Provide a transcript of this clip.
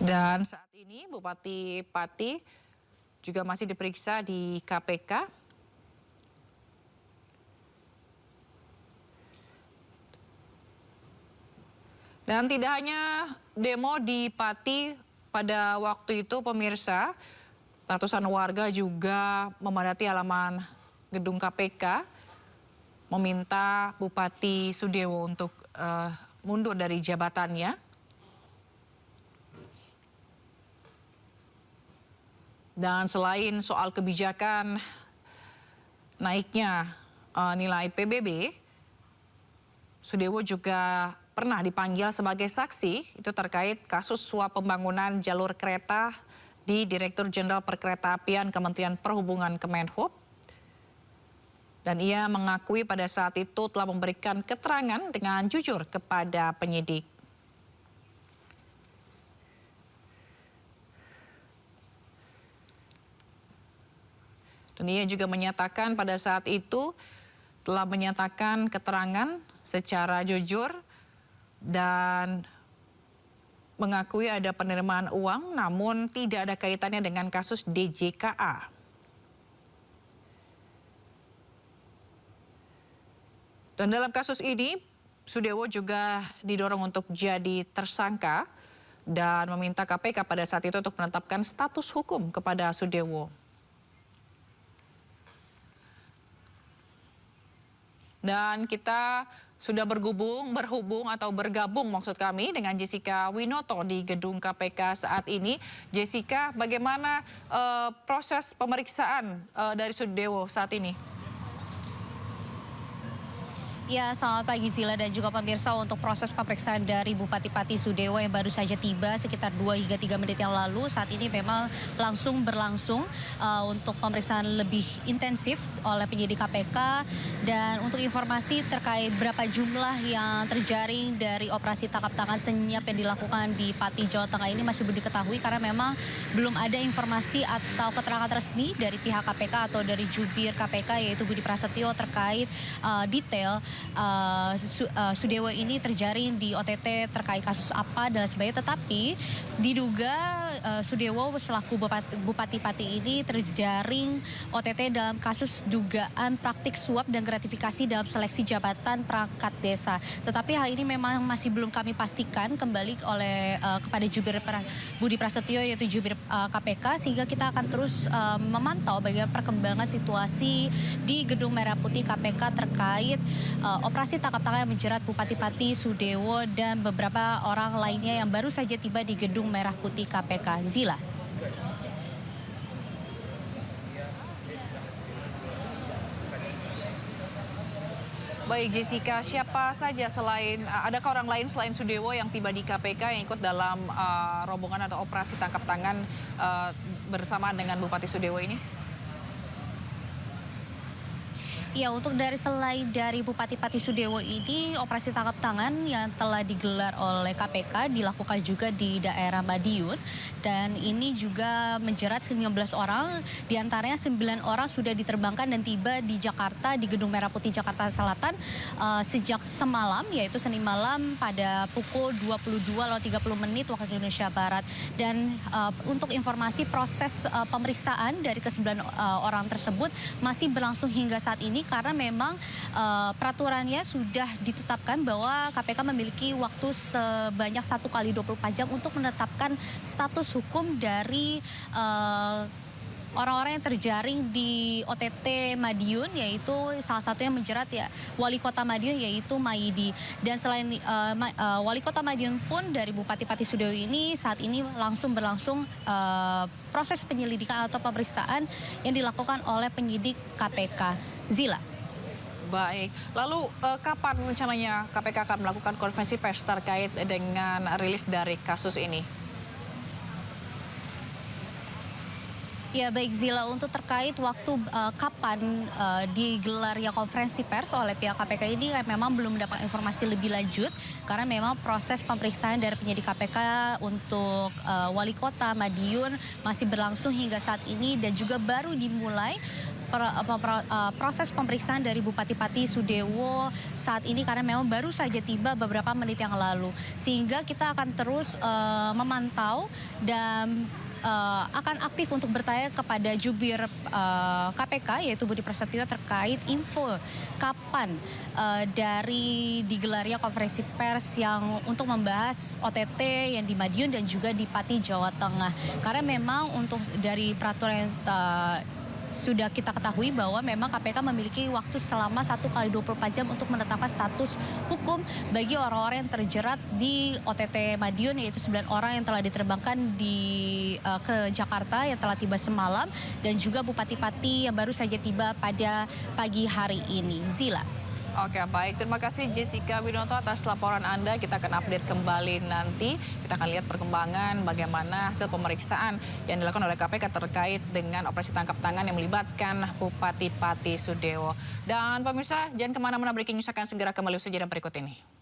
Dan saat ini Bupati Pati juga masih diperiksa di KPK. Dan tidak hanya demo di Pati pada waktu itu, pemirsa, ratusan warga juga memadati halaman gedung KPK meminta Bupati Sudewo untuk mundur dari jabatannya. Dan selain soal kebijakan naiknya nilai PBB, Sudewo juga pernah dipanggil sebagai saksi itu terkait kasus suap pembangunan jalur kereta di Direktur Jenderal Perkeretaapian Kementerian Perhubungan Kemenhub. Dan ia mengakui pada saat itu telah memberikan keterangan dengan jujur kepada penyidik. Dan ia juga menyatakan pada saat itu telah menyatakan keterangan secara jujur dan mengakui ada penerimaan uang namun tidak ada kaitannya dengan kasus DJKA. Dan dalam kasus ini, Sudewo juga didorong untuk jadi tersangka dan meminta KPK pada saat itu untuk menetapkan status hukum kepada Sudewo. Dan kita sudah bergabung maksud kami dengan Jessica Winoto di gedung KPK saat ini. Jessica, bagaimana proses pemeriksaan dari Sudewo saat ini? Ya, selamat pagi Zila dan juga pemirsa. Untuk proses pemeriksaan dari Bupati Pati Sudewo yang baru saja tiba sekitar 2 hingga 3 menit yang lalu, saat ini memang berlangsung untuk pemeriksaan lebih intensif oleh penyidik KPK. Dan untuk informasi terkait berapa jumlah yang terjaring dari operasi tangkap tangan senyap yang dilakukan di Pati, Jawa Tengah ini masih belum diketahui karena memang belum ada informasi atau keterangan resmi dari pihak KPK atau dari jubir KPK yaitu Budi Prasetyo terkait detail Sudewo ini terjaring di OTT terkait kasus apa dan sebagainya, tetapi diduga Sudewo selaku Bupati Pati ini terjaring OTT dalam kasus dugaan praktik suap dan gratifikasi dalam seleksi jabatan perangkat desa. Tetapi hal ini memang masih belum kami pastikan kembali oleh kepada jubir Budi Prasetyo yaitu jubir KPK, sehingga kita akan terus memantau bagaimana perkembangan situasi di Gedung Merah Putih KPK terkait operasi tangkap tangan yang menjerat Bupati Pati Sudewo dan beberapa orang lainnya yang baru saja tiba di Gedung Merah Putih KPK. Zila. Baik Jessica, siapa saja adakah orang lain selain Sudewo yang tiba di KPK yang ikut dalam rombongan atau operasi tangkap tangan bersamaan dengan Bupati Sudewo ini? Ya, untuk selain dari Bupati Pati Sudewo ini, operasi tangkap tangan yang telah digelar oleh KPK dilakukan juga di daerah Madiun. Dan ini juga menjerat 19 orang, diantaranya 9 orang sudah diterbangkan dan tiba di Jakarta, di Gedung Merah Putih Jakarta Selatan sejak semalam, yaitu Senin malam pada pukul 22.30 waktu Indonesia Barat. Dan untuk informasi proses pemeriksaan dari ke-9 orang tersebut masih berlangsung hingga saat ini, karena memang peraturannya sudah ditetapkan bahwa KPK memiliki waktu sebanyak 1 kali 24 jam untuk menetapkan status hukum dari orang-orang yang terjaring di OTT Madiun, yaitu salah satunya menjerat Wali Kota Madiun yaitu Maidi. Dan selain Wali Kota Madiun pun dari Bupati Pati Sudewo ini saat ini berlangsung proses penyelidikan atau pemeriksaan yang dilakukan oleh penyidik KPK. Zila. Baik, lalu kapan rencananya KPK akan melakukan konferensi pers terkait dengan rilis dari kasus ini? Ya baik Zila, untuk terkait waktu kapan digelarnya konferensi pers oleh pihak KPK ini memang belum mendapat informasi lebih lanjut karena memang proses pemeriksaan dari penyidik KPK untuk Wali Kota Madiun masih berlangsung hingga saat ini dan juga baru dimulai proses pemeriksaan dari Bupati Pati Sudewo saat ini karena memang baru saja tiba beberapa menit yang lalu. Sehingga kita akan terus memantau dan akan aktif untuk bertanya kepada jubir KPK yaitu Budi Prasetyo terkait info kapan dari digelarnya konferensi pers yang untuk membahas OTT yang di Madiun dan juga di Pati Jawa Tengah. Karena memang untuk dari peraturan yang sudah kita ketahui bahwa memang KPK memiliki waktu selama 1 kali 24 jam untuk menetapkan status hukum bagi orang-orang yang terjerat di OTT Madiun, yaitu 9 orang yang telah diterbangkan ke Jakarta yang telah tiba semalam dan juga Bupati Pati yang baru saja tiba pada pagi hari ini. Zila. Oke, baik. Terima kasih Jessica Winoto atas laporan Anda. Kita akan update kembali nanti. Kita akan lihat perkembangan bagaimana hasil pemeriksaan yang dilakukan oleh KPK terkait dengan operasi tangkap tangan yang melibatkan Bupati Pati Sudewo. Dan pemirsa, jangan kemana-mana, breaking news akan segera kembali usai jeda berikut ini.